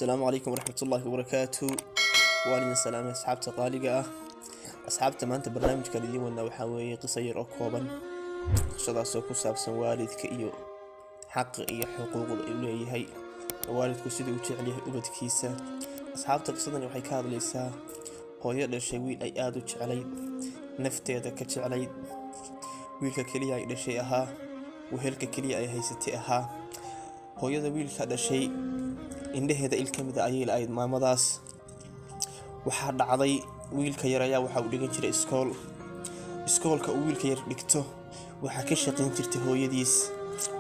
السلام عليكم ورحمة الله وبركاته. وأنا سلام أصحاب تقاليقة أصحاب تمان برنامج كالدي وأنا وحاوي قصير أكوابا قصدا سوكو سابسن والدك إيو حق إيو حقوق إليه هي والدك سيدي وتعليه أبد كيسا أصحاب تقصدني وحي كاد ليسا هو يقدر شويل أي آدو تعلي نفتي ذاك تعلي ويلك كليا إلى شيء أها وهلك كليا أي هيستي أها هو يدا ويلك هذا شيء indhaheeda il ka mid ah ayay lahayd maamadaas waxaa dhacday wiilka yar ayaa waxa uu dhigan jiray iskoolka uu wiilka yar dhigto waxa ka shaqeyn jirtay hooyadiis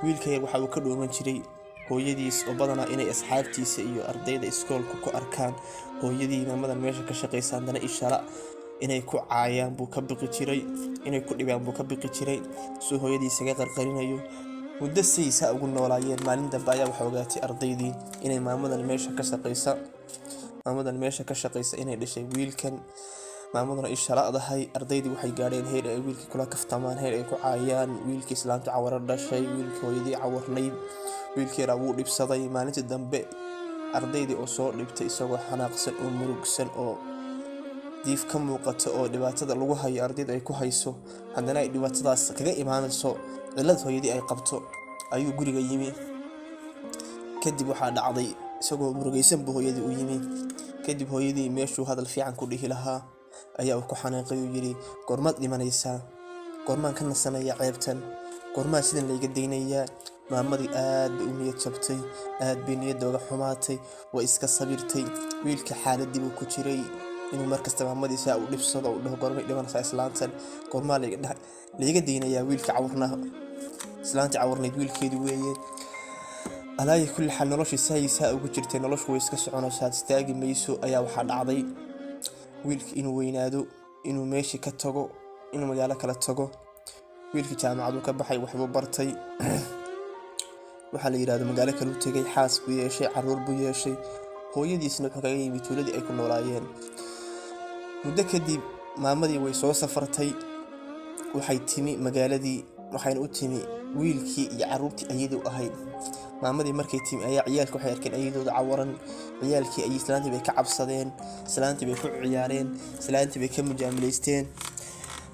wiilka yar waxa uu ka dhooman jiray hooyadiis oo badanaa inay asxaabtiisa iyo ardayda iskoolka ku arkaan hooyadii maamadan meesha ka shaqeysaan dana ishara inay ku caayaan buu ka biqi jiray inay ku dhibaan buu ka biqi jiray soo hooyadiisa ga qarqarinayo muddo saysa ugu noolaayeen maalin dambe ayaa waxa ogaatay ardaydii inay maamadan meesha ka shaqeysa inay dhashay wiilkan maamaduna ay sharaadahay ardaydii waxay gaadheen heer ay wiilkii kula kaftamaan heer ay ku caayaan wiilkii islaanta cawara dhashay wiilkii hooyadii cawarnayd wiilkii wuu dhibsaday maalintii dambe ardaydii oo soo dhibtay isagoo xanaaqsan oo murugsan oo diif ka muuqato oo dhibaatada lagu hayo ardayda ay ku hayso haddana ay dhibaatadaas kaga imaanayso cilad hooyadii ay qabto ayuu guriga yimi kadib waxaa dhacday isagoo murugaysan buu hooyadii u yimi kadib hooyadii meeshuu hadal fiican ku dhihi lahaa ayaa uu ku xanaaqay oo yiri gormaad dhimanaysaa gormaan ka nasanaya ceebtan gormaa sidan layga deynayaa maamadii aad bay u niyad jabtay aad bay niyadooga xumaatay way iska sabirtay wiilka xaaladii buu ku jiray inuu markasta maamadiisa uu dhibsado oo dhaho gormay dhimanaysaa islaantan gormaa layga deynayaa wiilka cawarnaha islaanta cawarnayd wiilkeedu weeye alaay kulli xal noloshiisa haysa ugu jirtay noloshu way iska soconaysaa istaagi mayso ayaa waxaa dhacday wiilka inuu weynaado inuu meeshii ka tago inuu magaalo kala tago wiilkii jaamacadu ka baxay waxbuu bartay waxaa la yiraahdo magaalo kale u tagay xaas buu yeeshay caruur buu yeeshay hooyadiisna wuxuu kaga yimid tuuladii ay ku noolaayeen muddo kadib maamadii way soo safartay waxay timi magaaladii waxayna u timi wiilkii iyo caruurtii ayadoo ahayd maamadii markay timi ayaa ciyaalka waxay arkeen ayadooda cawaran ciyaalkii ay islaantii bay ka cabsadeen islaantii bay ku ciyaareen islaantii bay ka mujaamilaysteen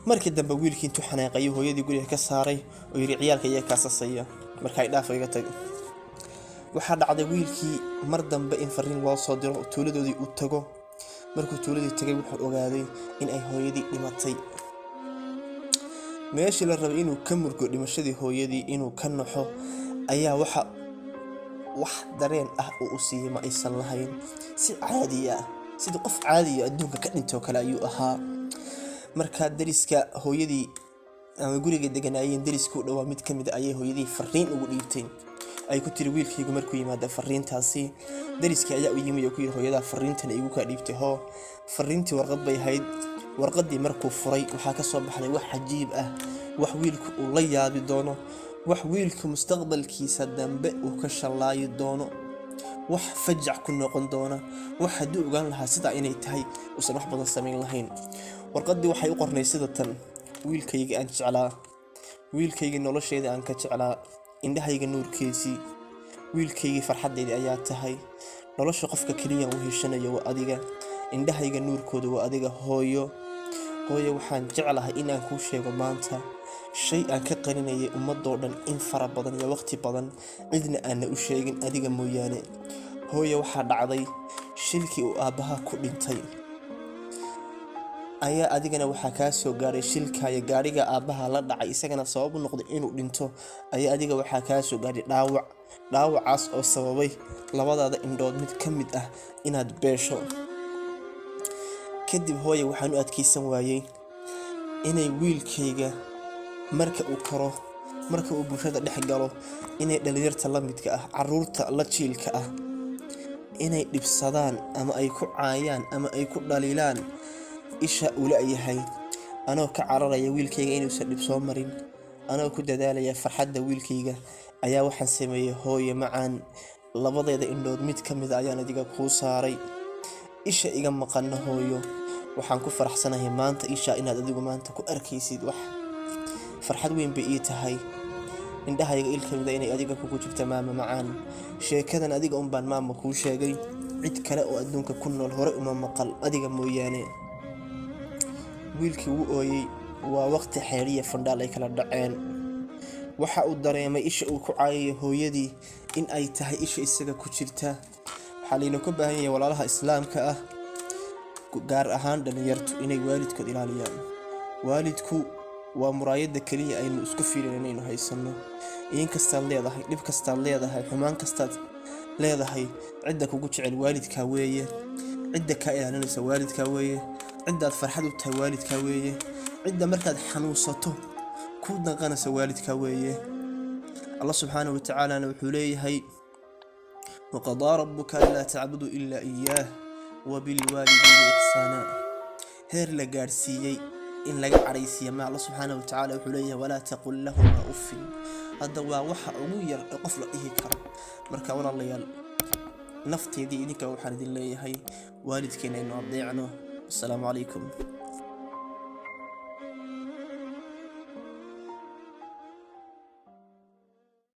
markii dambe wiilkii intuu xanaaqay hooyadii guriga ka saaray oo yiri ciyaalka iyaga ka sasaya markay dhaaf iga tag waxaa dhacday wiilkii mar dambe in fariin loo soo diro tuuladoodii uu tago markuu tuuladii tagay wuxuu ogaaday in ay hooyadii dhimatay meeshii la rabay inuu ka murgo dhimashadii hooyadii inuu ka naxo ayaa wax dareen ah oo u siiyay ma aysan lahayn si caadi ah sida qof caadi ah adduunka ka dhintay kale ayuu ahaa marka dariska hooyadii ama guriga deganaayeen dariska u dhawaa mid kamid ah ayay hooyadii fariin ugu dhiibtay ay ku tiri wiilkaygu markuu yimaado fariintaasi dariska ayaa u yimid oo ku yiri hooyada fariintan igu ka dhiibtay fariintii warqad bay ahayd warqadii markuu furay waxaa ka soo baxday wax cajiib ah wax wiilku uu la yaabi doono wax wiilka mustaqbalkiisa dambe uu ka shalaayi doono wax fajac ku noqon doona wax haddii ogaan lahaa sida inay tahay uusan wax badan samayn lahayn warqadii waxay u qornay sida tan wiilkayga aan jeclaa wiilkayga nolosheeda aan ka jeclaa indhahayga nuurkeesii wiilkaygii farxadeedii ayaa tahay nolosha qofka kaliya uu heshanayo waa adiga indhahayga nuurkooda waa adiga hooyo waxaan jeclahay inaan kuu sheego maanta shay aan ka qarinayay ummadoo dhan in fara badan iyo waqti badan cidna aanna u sheegin adiga mooyaane hooyo waxaa dhacday shilkii uu aabbaha ku dhintay ayaa adigana waxaa kaa soo gaaray shilkaayo gaariga aabbaha la dhacay isagana sabab u noqday inuu dhinto ayaa adiga waxaa kaa soo gaaray dhaawacaas oo sababay labadaada indhood mid ka mid ah inaad beesho kadib hooyo waxaan u adkaysan waayay inay wiilkayga marka uu koro marka uu bulshada dhex galo inay dhalinyarta la midka ah caruurta la jiilka ah inay dhibsadaan ama ay ku caayaan ama ay ku dhaliilaan isha uu leeyahay anoo ka cararaya wiilkayga inuusan dhib soo marin anoo ku dadaalaya farxadda wiilkayga ayaa waxaan sameeyay hooyo macaan labadeeda indhood mid ka mid ah ayaan adiga kuu saaray isha iga maqana hooyo waxaan ku faraxsanahay maanta isha inaad adigu maanta ku arkaysid wax farxad weyn bay ii tahay indhahayga ilkamida inay adiga kugu jirta maama macaan sheekadan adiga un baan maama kuu sheegay cid kale oo adduunka ku nool hore uma maqal adiga mooyaane. wiilkii wuu ooyey. waa waqti xeeriya fandhaal ay kala dhaceen. waxa uu dareemay isha uu ku caayayo hooyadii in ay tahay isha isaga ku jirta. waxaa layna ka baahan yahay walaalaha islaamka ah, gaar ahaan dhalinyartu, inay waalidkood ilaaliyaan. waalidku waa muraayadda keliya aynu isku fiirin inaynu haysano. in kastaad leedahay, dhib kastaad leedahay, xumaan kastaad leedahay, cidda kugu jecel waalidkaa weeye, cidda kaa ilaalinaysa waalidkaa weeye, ciddaad farxad u tahay waalidkaa weeye, cidda markaad xanuunsato ku danqanaysa waalidkaa weeye. allah subxaanahu watacaalana wuxuu leeyahay waqadaa rabbuka anlaa tacbuduu ilaa iyaah wabilwaalidayni ixsaana. heer la gaadhsiiyey in laga cadhaysiiya ma allah subxaanahu watacaala wuxuu leeyahay walaa taqul lahumaa uffin. hadda waa waxa ugu yar ee qof la dhihi karo. marka walaalayaal, nafteedii idinka waxaan idin leeyahay waalidkeena aynu adeecno. assalaamu calaykum.